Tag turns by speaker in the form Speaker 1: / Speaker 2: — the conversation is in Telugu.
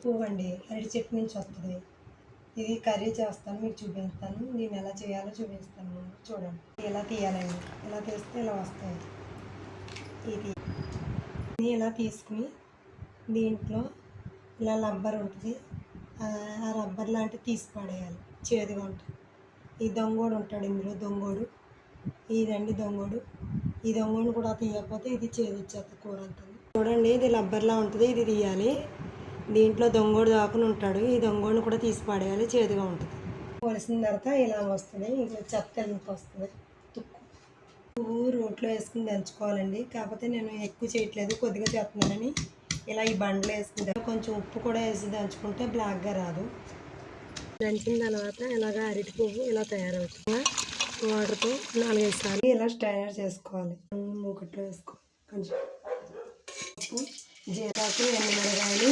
Speaker 1: పువ్వు అండి, అరటి చెట్టు నుంచి వస్తుంది. ఇది కర్రీ చేస్తాను, మీకు చూపిస్తాను. దీన్ని ఎలా చేయాలో చూపిస్తాను, చూడండి. ఇలా తీయాలండి, ఇలా తీస్తే ఇలా వస్తాయి. ఇది ఇలా తీసుకుని దీంట్లో ఇలా రబ్బర్ ఉంటుంది, ఆ రబ్బర్ లాంటివి తీసి పడేయాలి, చేదుగా ఉంటుంది. ఈ దొంగోడు ఉంటాడు ఇందులో, దొంగోడు ఇదండి దొంగోడు. ఈ దొంగోడు కూడా తీయకపోతే ఇది చేదు వచ్చేస్తుంది కూర అంటుంది. చూడండి, ఇది రబ్బర్లా ఉంటుంది, ఇది తీయాలి. దీంట్లో దొంగోడు దాకుని ఉంటాడు, ఈ దొంగోడిని కూడా తీసి పడేయాలి, చేదుగా ఉంటుంది. పోసిన తర్వాత ఇలా వస్తుంది, ఇంట్లో చెత్త ఇంక వస్తుంది. తుక్కు పువ్వు రోట్లో వేసుకుని దంచుకోవాలండి. కాకపోతే నేను ఎక్కువ చేయట్లేదు, కొద్దిగా చేస్తున్నానని ఇలా ఈ బండ్లో వేసుకుంటాను. కొంచెం ఉప్పు కూడా వేసి దంచుకుంటే బ్లాక్గా రాదు. దంచిన తర్వాత ఇలాగ అరటి పువ్వు ఇలా తయారవుతుంది. వాటర్తో 4-5 సార్లు ఇలా స్ట్రైనర్ చేసుకోవాలి. మూకట్లో వేసుకోవాలి. కొంచెం ఉప్పు, జీరాకు, ఎండుమిరగాయలు,